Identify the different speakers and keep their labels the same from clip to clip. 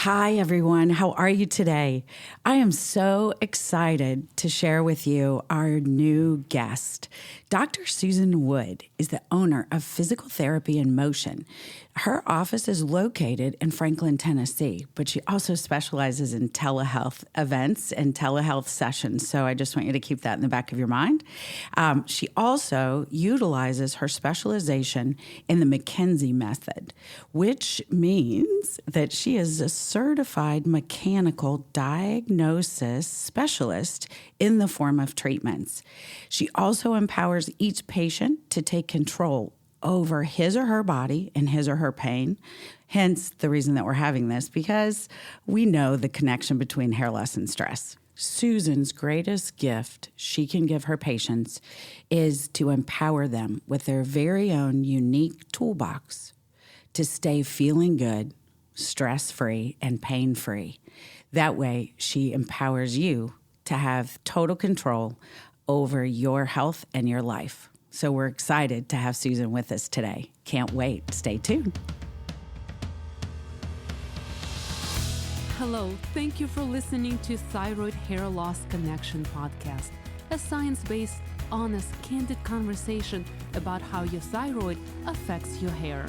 Speaker 1: Hi, everyone. How are you today? I am so excited to share with you our new guest. Dr. Susan Wood is the owner of Physical Therapy in Motion. Her office is located in Franklin, Tennessee, but she also specializes in telehealth events and telehealth sessions. So I just want you to keep that in the back of your mind. She also utilizes her specialization in the McKenzie method, which means that she is a certified mechanical diagnosis specialist in the form of treatments. She also empowers each patient to take control over his or her body and his or her pain. Hence the reason that we're having this, because we know the connection between hair loss and stress. Susan's greatest gift she can give her patients is to empower them with their very own unique toolbox to stay feeling good, stress-free, and pain-free. That way, she empowers you to have total control over your health and your life. So we're excited to have Susan with us today. Can't wait. Stay tuned.
Speaker 2: Hello, thank you for listening to Thyroid Hair Loss Connection podcast, a science-based, honest, candid conversation about how your thyroid affects your hair.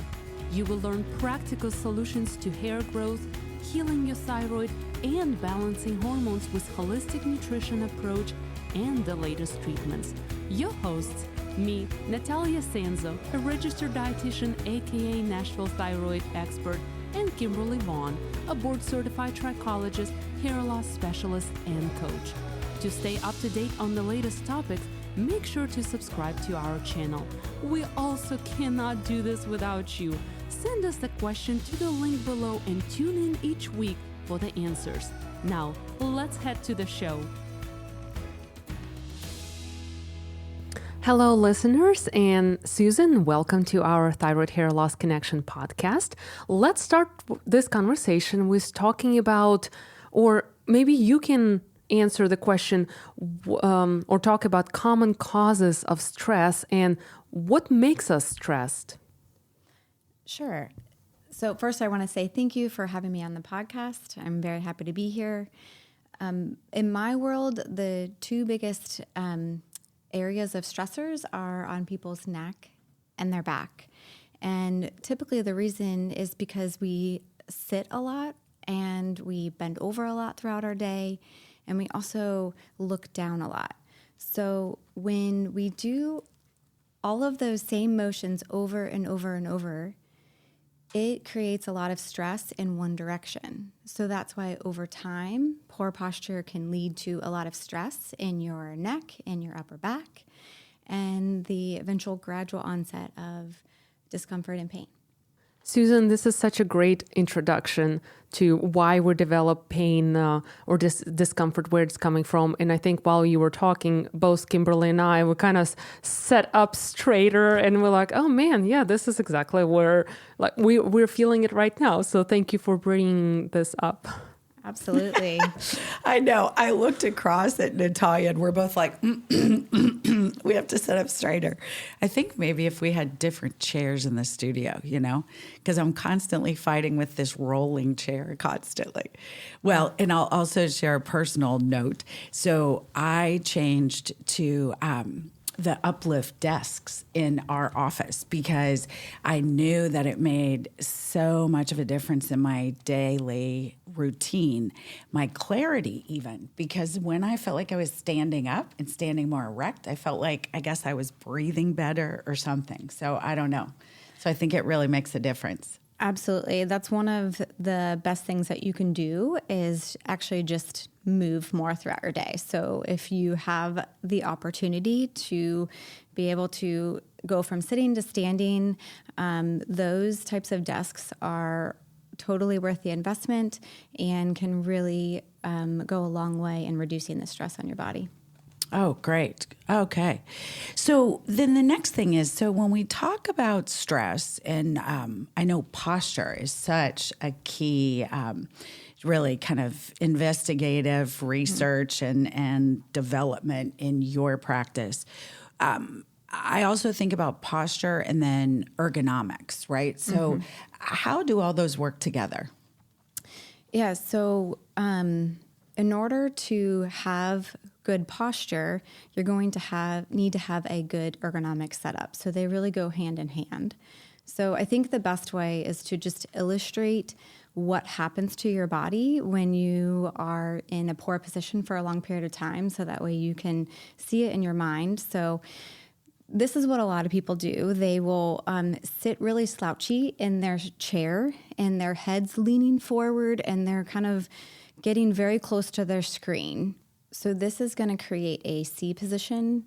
Speaker 2: You will learn practical solutions to hair growth, healing your thyroid, and balancing hormones with holistic nutrition approach and the latest treatments. Your hosts, me, Natalia Sanzo, a registered dietitian, aka Nashville thyroid expert, and Kimberly Vaughn, a board-certified trichologist, hair loss specialist, and coach. To stay up to date on the latest topics, make sure to subscribe to our channel. We also cannot do this without you. Send us a question to the link below and tune in each week for the answers. Now, let's head to the show. Hello, listeners, and Susan, welcome to our Thyroid Hair Loss Connection podcast. Let's start this conversation with talking about, or maybe you can answer the question, or talk about common causes of stress and what makes us stressed.
Speaker 3: Sure. So first, I want to say thank you for having me on the podcast. I'm very happy to be here. In my world, the two biggest areas of stressors are on people's neck and their back. And typically the reason is because we sit a lot and we bend over a lot throughout our day, and we also look down a lot. So when we do all of those same motions over and over and over, it creates a lot of stress in one direction. So that's why over time, poor posture can lead to a lot of stress in your neck and your upper back, and the eventual gradual onset of discomfort and pain.
Speaker 2: Susan, this is such a great introduction to why we develop pain or discomfort, where it's coming from. And I think while you were talking, both Kimberly and I, we kind of set up straighter and we're like, oh man, yeah, this is exactly where we're feeling it right now. So thank you for bringing this up.
Speaker 3: Absolutely.
Speaker 1: I know. I looked across at Natalia and we're both like, we have to sit up straighter. I think maybe if we had different chairs in the studio, because I'm constantly fighting with this rolling chair constantly. Well, and I'll also share a personal note. So I changed to the uplift desks in our office because I knew that it made so much of a difference in my daily routine, my clarity even, because when I felt like I was standing up and standing more erect, I felt like, I guess I was breathing better or something. So I don't know. So I think it really makes a difference.
Speaker 3: Absolutely. That's one of the best things that you can do is actually just move more throughout your day. So if you have the opportunity to be able to go from sitting to standing, those types of desks are totally worth the investment and can really go a long way in reducing the stress on your body.
Speaker 1: Oh, great. Okay. So then the next thing is, so when we talk about stress, and I know posture is such a key, really kind of investigative research and development in your practice. I also think about posture and then ergonomics, right? So how do all those work together?
Speaker 3: Yeah. So, in order to have good posture, you're going to need to have a good ergonomic setup. So they really go hand in hand. So I think the best way is to just illustrate what happens to your body when you are in a poor position for a long period of time. So that way you can see it in your mind. So this is what a lot of people do. They will sit really slouchy in their chair and their head's leaning forward and they're kind of getting very close to their screen. So this is going to create a C position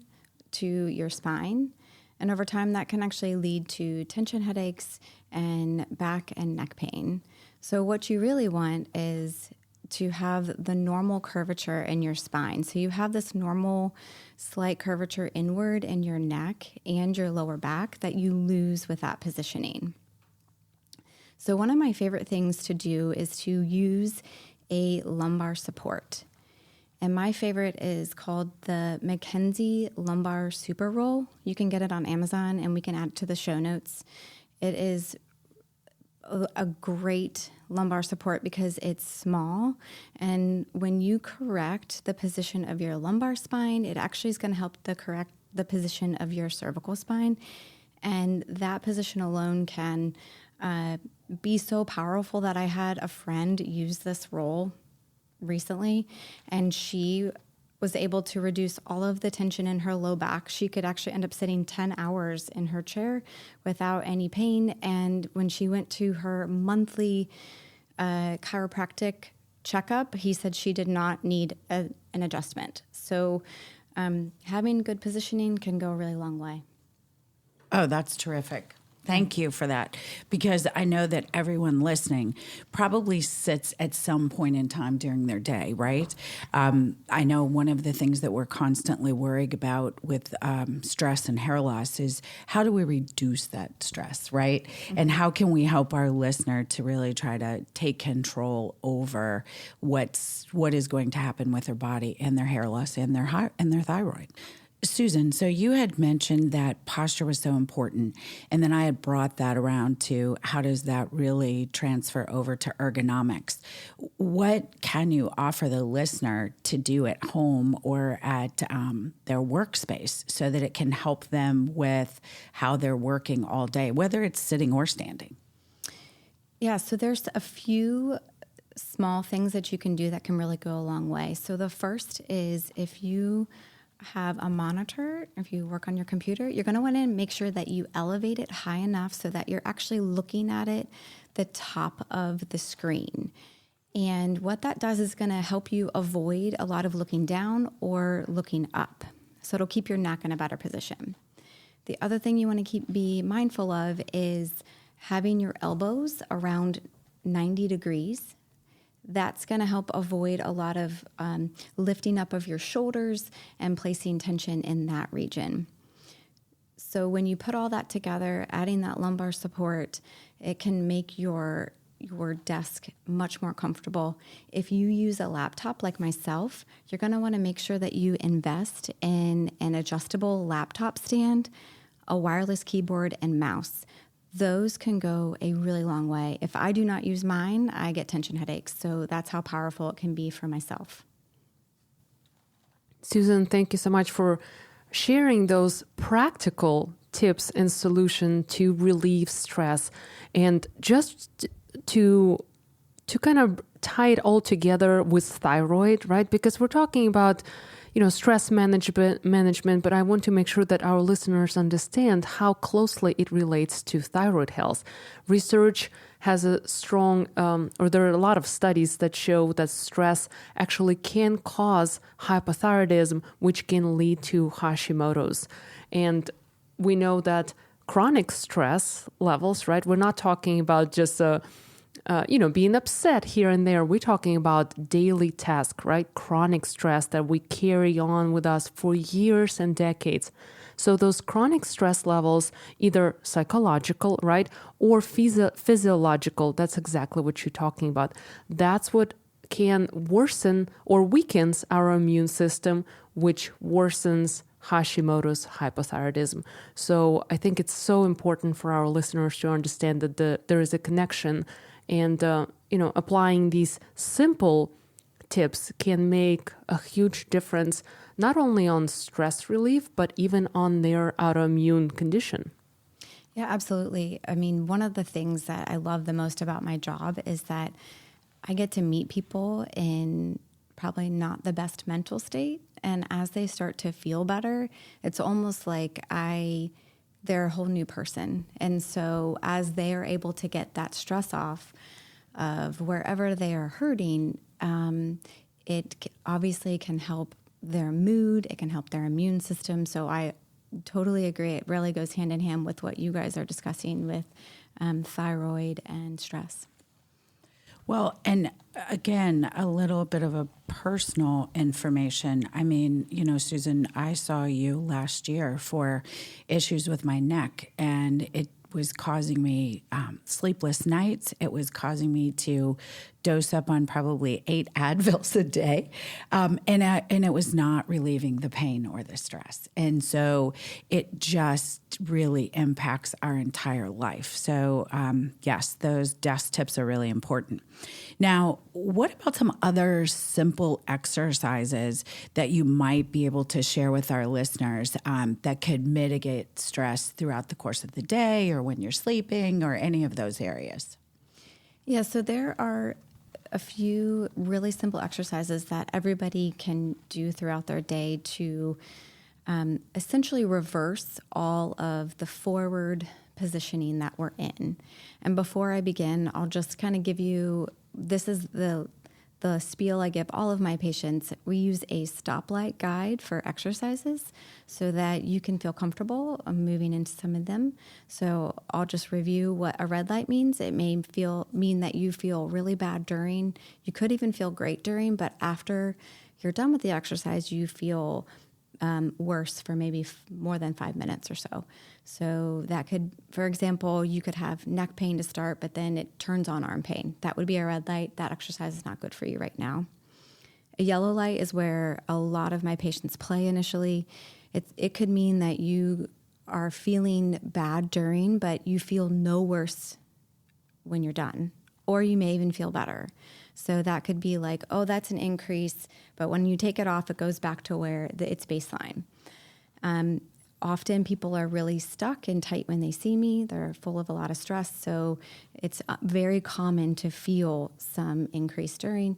Speaker 3: to your spine. And over time, that can actually lead to tension headaches and back and neck pain. So what you really want is to have the normal curvature in your spine. So you have this normal slight curvature inward in your neck and your lower back that you lose with that positioning. So one of my favorite things to do is to use a lumbar support. And my favorite is called the McKenzie Lumbar Super Roll. You can get it on Amazon and we can add it to the show notes. It is a great lumbar support because it's small. And when you correct the position of your lumbar spine, it actually is going to help correct the position of your cervical spine. And that position alone can be so powerful that I had a friend use this roll recently, and she was able to reduce all of the tension in her low back. She could actually end up sitting 10 hours in her chair without any pain. And when she went to her monthly chiropractic checkup, he said she did not need an adjustment. So having good positioning can go a really long way.
Speaker 1: Oh, that's terrific. Thank you for that, because I know that everyone listening probably sits at some point in time during their day, right? I know one of the things that we're constantly worried about with stress and hair loss is how do we reduce that stress, right? Mm-hmm. And how can we help our listener to really try to take control over what is going to happen with their body and their hair loss and their thyroid. Susan, so you had mentioned that posture was so important, and then I had brought that around to how does that really transfer over to ergonomics? What can you offer the listener to do at home or at their workspace so that it can help them with how they're working all day, whether it's sitting or standing?
Speaker 3: Yeah, so there's a few small things that you can do that can really go a long way. So the first is if you have a monitor, if you work on your computer, you're going to want to make sure that you elevate it high enough so that you're actually looking at it the top of the screen. And what that does is going to help you avoid a lot of looking down or looking up. So it'll keep your neck in a better position. The other thing you want to be mindful of is having your elbows around 90 degrees. That's going to help avoid a lot of lifting up of your shoulders and placing tension in that region. So when you put all that together, adding that lumbar support, it can make your desk much more comfortable. If you use a laptop like myself, you're going to want to make sure that you invest in an adjustable laptop stand, a wireless keyboard, and mouse. Those can go a really long way. If I do not use mine, I get tension headaches. So that's how powerful it can be for myself.
Speaker 2: Susan, thank you so much for sharing those practical tips and solutions to relieve stress. And just to kind of tie it all together with thyroid, right? Because we're talking about stress management, but I want to make sure that our listeners understand how closely it relates to thyroid health. Research has a strong, there are a lot of studies that show that stress actually can cause hypothyroidism, which can lead to Hashimoto's. And we know that chronic stress levels, right? We're not talking about just being upset here and there. We're talking about daily tasks, right? Chronic stress that we carry on with us for years and decades. So those chronic stress levels, either psychological, right, or physiological, that's exactly what you're talking about. That's what can worsen or weakens our immune system, which worsens Hashimoto's hypothyroidism. So I think it's so important for our listeners to understand that there is a connection And, applying these simple tips can make a huge difference, not only on stress relief, but even on their autoimmune condition.
Speaker 3: Yeah, absolutely. I mean, one of the things that I love the most about my job is that I get to meet people in probably not the best mental state. And as they start to feel better, it's almost like they're a whole new person. And so as they are able to get that stress off of wherever they are hurting, it obviously can help their mood. It can help their immune system. So I totally agree. It really goes hand in hand with what you guys are discussing with thyroid and stress.
Speaker 1: Well, and again, a little bit of a personal information. I mean, Susan, I saw you last year for issues with my neck, and it was causing me sleepless nights. It was causing me to dose up on probably 8 Advils a day. And it was not relieving the pain or the stress. And so it just really impacts our entire life. So yes, those desk tips are really important. Now, what about some other simple exercises that you might be able to share with our listeners that could mitigate stress throughout the course of the day or when you're sleeping or any of those areas?
Speaker 3: Yeah, so there are a few really simple exercises that everybody can do throughout their day to essentially reverse all of the forward positioning that we're in. And before I begin, I'll just kind of give you, this is the spiel I give all of my patients. We use a stoplight guide for exercises so that you can feel comfortable moving into some of them. So I'll just review what a red light means. It may mean that you feel really bad during. You could even feel great during, but after you're done with the exercise, you feel worse for maybe more than 5 minutes or so. So that could, for example, you could have neck pain to start, but then it turns on arm pain. That would be a red light. That exercise is not good for you right now. A yellow light is where a lot of my patients play initially. It could mean that you are feeling bad during, but you feel no worse when you're done, or you may even feel better. So that could be like, oh, that's an increase, but when you take it off, it goes back to where it's baseline. Often people are really stuck and tight when they see me. They're full of a lot of stress, so it's very common to feel some increase during.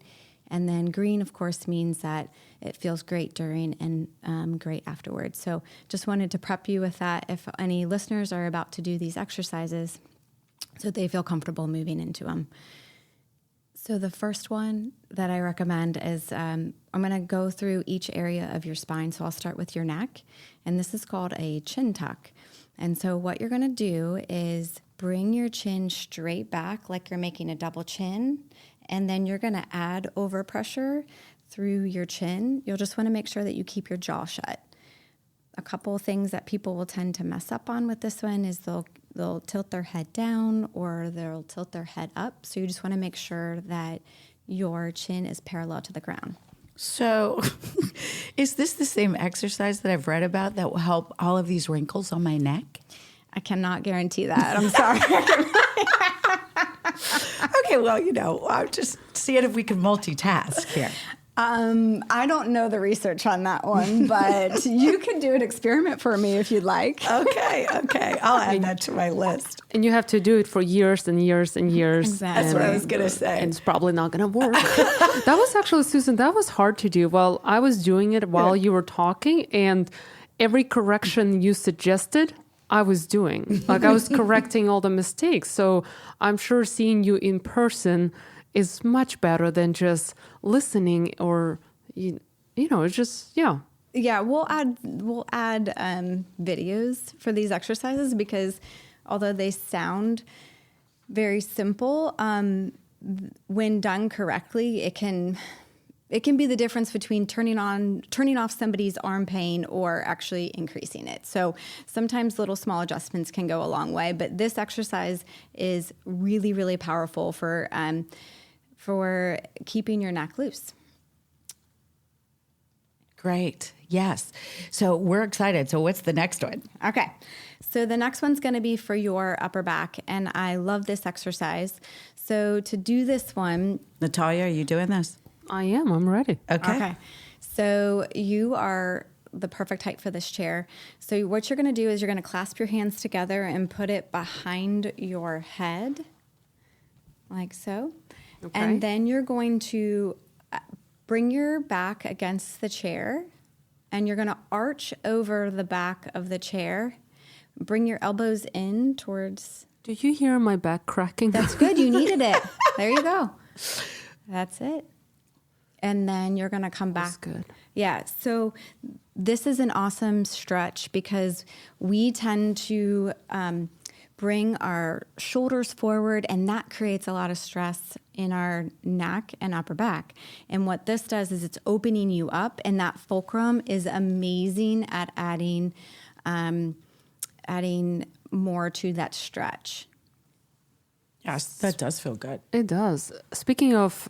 Speaker 3: And then green, of course, means that it feels great during and great afterwards. So just wanted to prep you with that if any listeners are about to do these exercises so they feel comfortable moving into them. So the first one that I recommend is I'm going to go through each area of your spine. So I'll start with your neck, and this is called a chin tuck. And so what you're going to do is bring your chin straight back like you're making a double chin, and then you're going to add overpressure through your chin. You'll just want to make sure that you keep your jaw shut. A couple of things that people will tend to mess up on with this one is they'll tilt their head down or they'll tilt their head up. So you just want to make sure that your chin is parallel to the ground.
Speaker 1: So is this the same exercise that I've read about that will help all of these wrinkles on my neck?
Speaker 3: I cannot guarantee that. I'm sorry.
Speaker 1: Okay, well, I'm just seeing if we can multitask here.
Speaker 3: I don't know the research on that one, but you can do an experiment for me if you'd like.
Speaker 1: Okay. I'll add that to my list.
Speaker 2: And you have to do it for years and years and years.
Speaker 3: Exactly.
Speaker 1: That's what I was going to say.
Speaker 2: And it's probably not going to work. That was actually, Susan, that was hard to do. Well, I was doing it while you were talking, and every correction you suggested, I was doing. Like I was correcting all the mistakes. So I'm sure seeing you in person is much better than just listening or, it's just, yeah.
Speaker 3: Yeah, we'll add videos for these exercises because although they sound very simple, when done correctly, it can be the difference between turning off somebody's arm pain or actually increasing it. So sometimes little small adjustments can go a long way, but this exercise is really, really powerful for keeping your neck loose.
Speaker 1: Great. Yes. So we're excited. So what's the next one?
Speaker 3: Okay. So the next one's going to be for your upper back, and I love this exercise. So to do this one,
Speaker 1: Natalia, are you doing this?
Speaker 2: I am. I'm ready.
Speaker 1: Okay.
Speaker 3: So you are the perfect height for this chair. So what you're going to do is you're going to clasp your hands together and put it behind your head, like so.
Speaker 2: Okay.
Speaker 3: And then you're going to bring your back against the chair, and you're going to arch over the back of the chair. Bring your elbows in towards...
Speaker 2: Do you hear my back cracking?
Speaker 3: That's good. You needed it. There you go. That's it. And then you're going to come back.
Speaker 2: That's good.
Speaker 3: Yeah. So this is an awesome stretch because we tend to bring our shoulders forward, and that creates a lot of stress in our neck and upper back. And what this does is it's opening you up, and that fulcrum is amazing at adding more to that stretch.
Speaker 1: Yes, that does feel good.
Speaker 2: It does. Speaking of,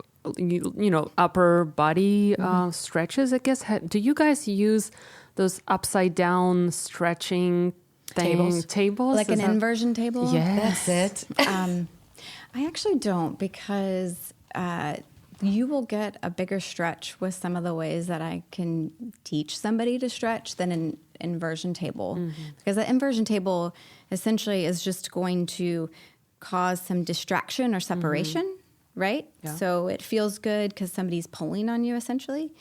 Speaker 2: upper body stretches, I guess, do you guys use those upside down stretching tables?
Speaker 3: Like an inversion table?
Speaker 2: Yes.
Speaker 1: That's it.
Speaker 3: I actually don't, because you will get a bigger stretch with some of the ways that I can teach somebody to stretch than an inversion table. Because the inversion table essentially is just going to cause some distraction or separation, right?
Speaker 2: Yeah.
Speaker 3: So it feels good because somebody's pulling on you essentially.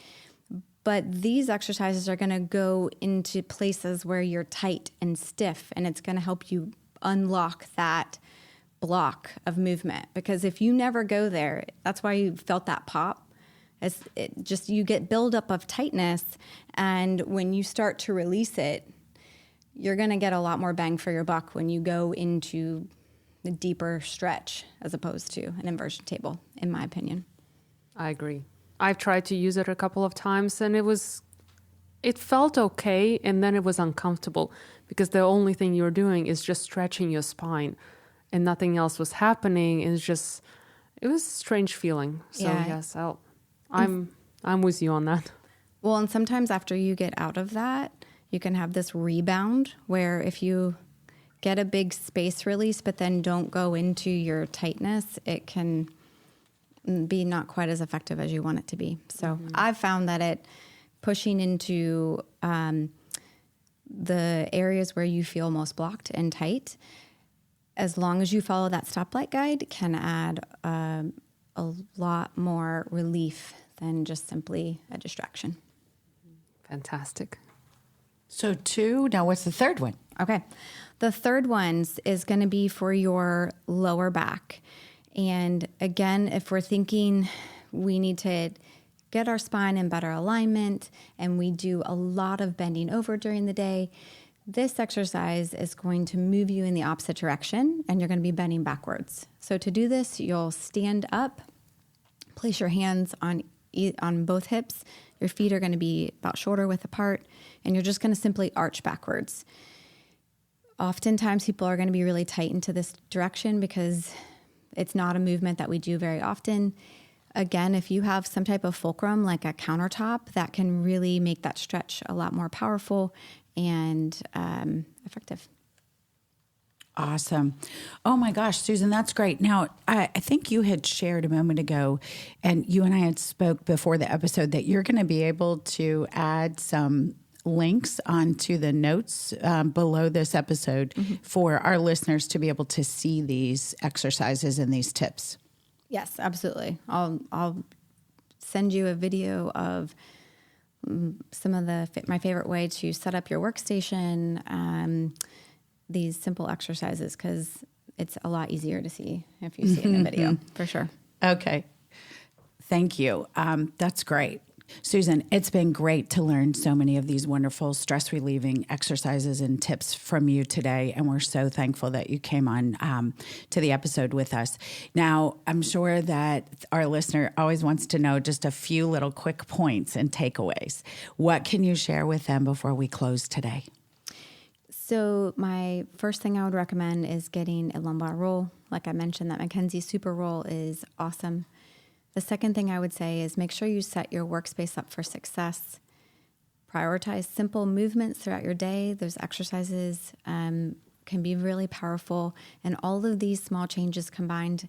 Speaker 3: But these exercises are going to go into places where you're tight and stiff, and it's going to help you unlock that block of movement. Because if you never go there, that's why you felt that pop. You get buildup of tightness, and when you start to release it, you're going to get a lot more bang for your buck when you go into the deeper stretch as opposed to an inversion table, in my opinion.
Speaker 2: I agree. I've tried to use it a couple of times, and it felt okay, and then it was uncomfortable because the only thing you're doing is just stretching your spine, and nothing else was happening. It was a strange feeling. So
Speaker 3: Yeah.
Speaker 2: yes, I'm with you on that.
Speaker 3: Well, and sometimes after you get out of that, you can have this rebound where if you get a big space release but then don't go into your tightness, it can be not quite as effective as you want it to be. So I've found that pushing into the areas where you feel most blocked and tight, as long as you follow that stoplight guide, can add a lot more relief than just simply a distraction.
Speaker 2: Fantastic.
Speaker 1: So 2, now what's the third one?
Speaker 3: Okay. The third one is going to be for your lower back. And again, if we're thinking we need to get our spine in better alignment and we do a lot of bending over during the day, this exercise is going to move you in the opposite direction, and you're going to be bending backwards. So to do this, you'll stand up, place your hands on both hips. Your feet are going to be about shoulder width apart, and you're just going to simply arch backwards. Oftentimes, people are going to be really tight into this direction because it's not a movement that we do very often. Again, if you have some type of fulcrum like a countertop, that can really make that stretch a lot more powerful and effective.
Speaker 1: Awesome. Oh my gosh, Susan, that's great. Now, I think you had shared a moment ago, and you and I had spoke before the episode, that you're going to be able to add some links onto the notes below this episode for our listeners to be able to see these exercises and these tips.
Speaker 3: Yes, absolutely. I'll send you a video of some of my favorite way to set up your workstation, these simple exercises, because it's a lot easier to see if you see it in a video, for sure.
Speaker 1: Okay. Thank you. That's great. Susan, it's been great to learn so many of these wonderful stress relieving exercises and tips from you today. And we're so thankful that you came on to the episode with us. Now, I'm sure that our listener always wants to know just a few little quick points and takeaways. What can you share with them before we close today?
Speaker 3: So my first thing I would recommend is getting a lumbar roll. Like I mentioned, that McKenzie Super Roll is awesome. The second thing I would say is make sure you set your workspace up for success. Prioritize simple movements throughout your day. Those exercises can be really powerful, and all of these small changes combined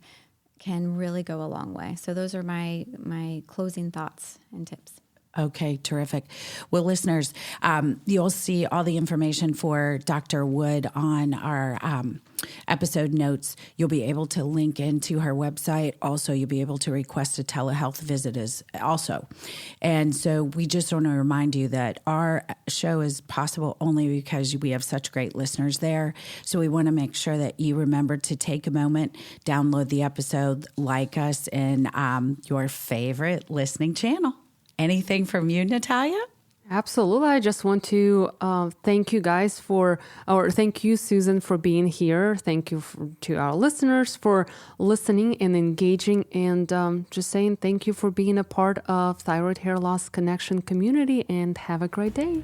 Speaker 3: can really go a long way. So those are my closing thoughts and tips.
Speaker 1: Okay, terrific. Well, listeners, you'll see all the information for Dr. Wood on our episode notes. You'll be able to link into her website. Also, you'll be able to request a telehealth visit also. And so we just want to remind you that our show is possible only because we have such great listeners there. So we want to make sure that you remember to take a moment, download the episode, like us in your favorite listening channel. Anything from you, Natalia?
Speaker 2: Absolutely. I just want to thank you guys thank you, Susan, for being here. Thank you to our listeners for listening and engaging, and just saying thank you for being a part of Thyroid Hair Loss Connection community, and have a great day.